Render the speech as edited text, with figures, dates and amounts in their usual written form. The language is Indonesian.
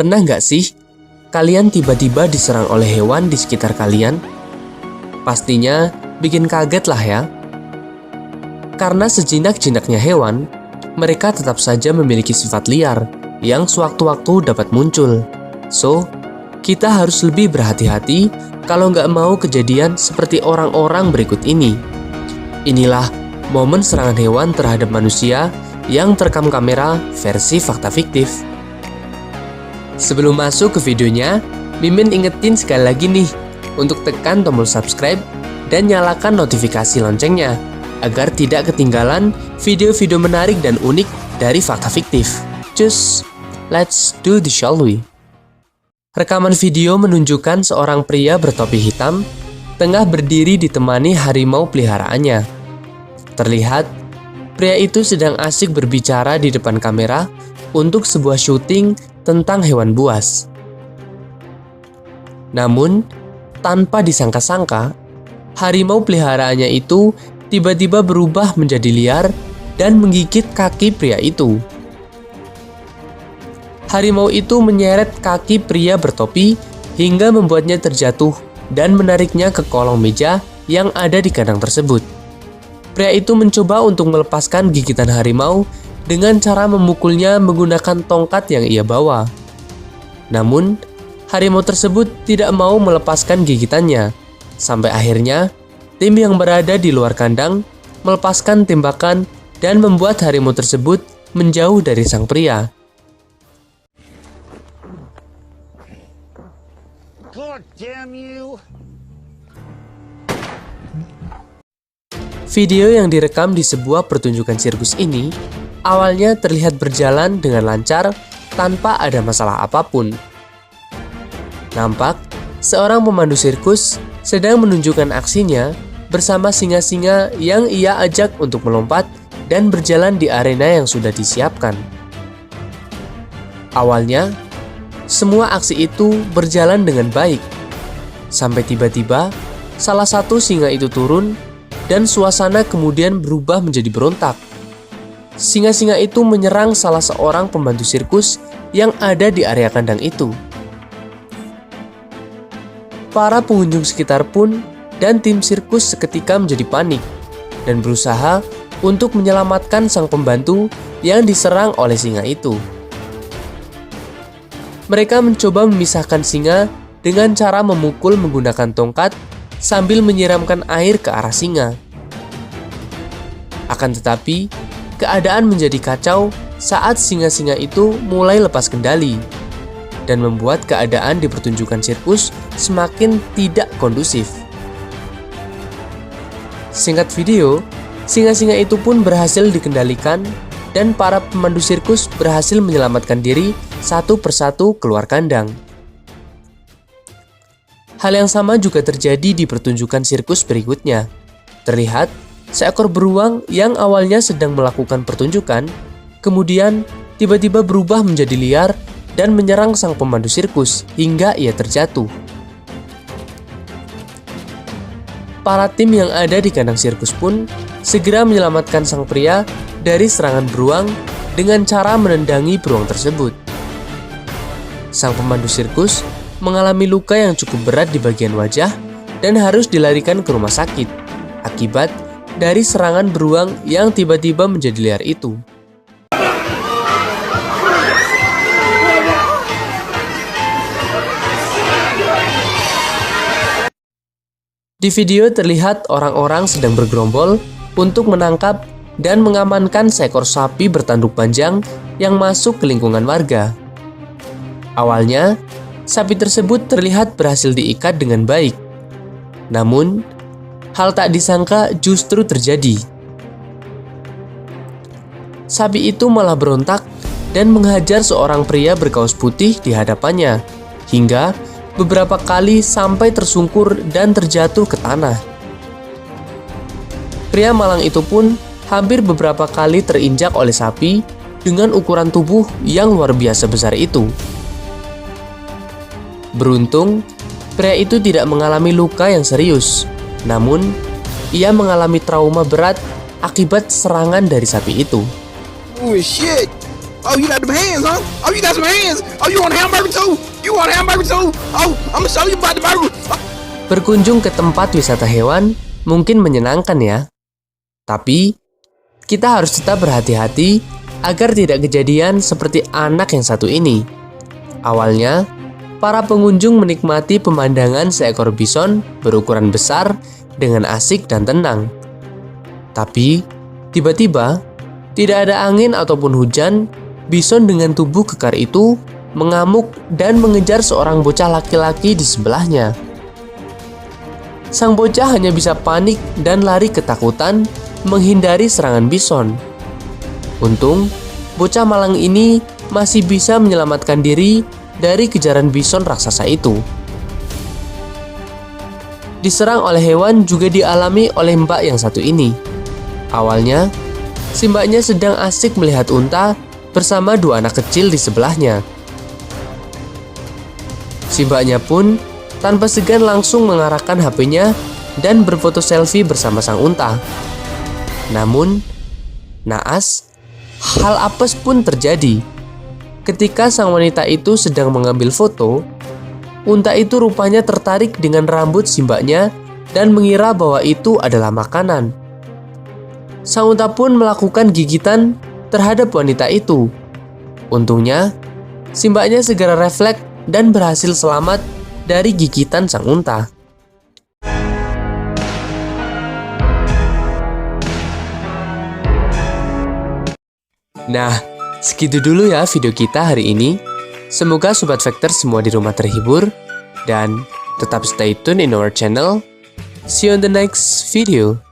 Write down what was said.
Pernah nggak sih kalian tiba-tiba diserang oleh hewan di sekitar kalian? Pastinya bikin kaget lah ya. Karena sejinak-jinaknya hewan, mereka tetap saja memiliki sifat liar yang sewaktu-waktu dapat muncul. So, kita harus lebih berhati-hati kalau nggak mau kejadian seperti orang-orang berikut ini. Inilah momen serangan hewan terhadap manusia yang terekam kamera versi fakta fiktif. Sebelum masuk ke videonya, Mimin ingetin sekali lagi nih untuk tekan tombol subscribe dan nyalakan notifikasi loncengnya agar tidak ketinggalan video-video menarik dan unik dari fakta fiktif. Cus, let's do this, shall we? Rekaman video menunjukkan seorang pria bertopi hitam tengah berdiri ditemani harimau peliharaannya. Terlihat, pria itu sedang asik berbicara di depan kamera untuk sebuah syuting tentang hewan buas. Namun, tanpa disangka-sangka, harimau peliharaannya itu tiba-tiba berubah menjadi liar dan menggigit kaki pria itu. Harimau itu menyeret kaki pria bertopi hingga membuatnya terjatuh dan menariknya ke kolong meja yang ada di kandang tersebut. Pria itu mencoba untuk melepaskan gigitan harimau dengan cara memukulnya menggunakan tongkat yang ia bawa. Namun, harimau tersebut tidak mau melepaskan gigitannya, sampai akhirnya tim yang berada di luar kandang melepaskan tembakan dan membuat harimau tersebut menjauh dari sang pria. God damn you! Video yang direkam di sebuah pertunjukan sirkus ini awalnya terlihat berjalan dengan lancar tanpa ada masalah apapun. Nampak seorang pemandu sirkus sedang menunjukkan aksinya bersama singa-singa yang ia ajak untuk melompat dan berjalan di arena yang sudah disiapkan. Awalnya, semua aksi itu berjalan dengan baik, sampai tiba-tiba salah satu singa itu turun dan suasana kemudian berubah menjadi berontak. Singa-singa itu menyerang salah seorang pembantu sirkus yang ada di area kandang itu. Para pengunjung sekitar pun dan tim sirkus seketika menjadi panik dan berusaha untuk menyelamatkan sang pembantu yang diserang oleh singa itu. Mereka mencoba memisahkan singa dengan cara memukul menggunakan tongkat sambil menyiramkan air ke arah singa. Akan tetapi, keadaan menjadi kacau saat singa-singa itu mulai lepas kendali dan membuat keadaan di pertunjukan sirkus semakin tidak kondusif. Singkat video, singa-singa itu pun berhasil dikendalikan dan para pemandu sirkus berhasil menyelamatkan diri satu persatu keluar kandang. Hal yang sama juga terjadi di pertunjukan sirkus berikutnya. Terlihat seekor beruang yang awalnya sedang melakukan pertunjukan, kemudian tiba-tiba berubah menjadi liar dan menyerang sang pemandu sirkus hingga ia terjatuh. Para tim yang ada di kandang sirkus pun segera menyelamatkan sang pria dari serangan beruang dengan cara menendangi beruang tersebut. Sang pemandu sirkus mengalami luka yang cukup berat di bagian wajah dan harus dilarikan ke rumah sakit akibat dari serangan beruang yang tiba-tiba menjadi liar itu. Di video terlihat orang-orang sedang bergerombol untuk menangkap dan mengamankan seekor sapi bertanduk panjang yang masuk ke lingkungan warga. Awalnya, sapi tersebut terlihat berhasil diikat dengan baik. Namun, hal tak disangka justru terjadi. Sapi itu malah berontak dan menghajar seorang pria berkaos putih di hadapannya, hingga beberapa kali sampai tersungkur dan terjatuh ke tanah. Pria malang itu pun hampir beberapa kali terinjak oleh sapi dengan ukuran tubuh yang luar biasa besar itu. Beruntung, pria itu tidak mengalami luka yang serius, namun ia mengalami trauma berat akibat serangan dari sapi itu. Oh shit! Oh, you got them hands, huh? Oh, you got some hands. Oh, you want a hamburger too? You want a hamburger too? Oh, I'm gonna show you about the burger. Berkunjung ke tempat wisata hewan mungkin menyenangkan ya. Tapi, kita harus tetap berhati-hati agar tidak kejadian seperti anak yang satu ini. Awalnya, para pengunjung menikmati pemandangan seekor bison berukuran besar dengan asik dan tenang. Tapi, tiba-tiba, tidak ada angin ataupun hujan, bison dengan tubuh kekar itu mengamuk dan mengejar seorang bocah laki-laki di sebelahnya. Sang bocah hanya bisa panik dan lari ketakutan menghindari serangan bison. Untung, bocah malang ini masih bisa menyelamatkan diri dari kejaran bison raksasa itu. Diserang oleh hewan juga dialami oleh mbak yang satu ini. Awalnya, si mbaknya sedang asik melihat unta bersama dua anak kecil di sebelahnya. Si mbaknya pun tanpa segan langsung mengarahkan HP-nya dan berfoto selfie bersama sang unta. Namun, naas, hal apes pun terjadi. Ketika sang wanita itu sedang mengambil foto, unta itu rupanya tertarik dengan rambut si mbaknya dan mengira bahwa itu adalah makanan. Sang unta pun melakukan gigitan terhadap wanita itu. Untungnya, si mbaknya segera refleks dan berhasil selamat dari gigitan sang unta. Nah, segitu dulu ya video kita hari ini. Semoga Sobat Factor semua di rumah terhibur dan tetap stay tune in our channel. See you on the next video.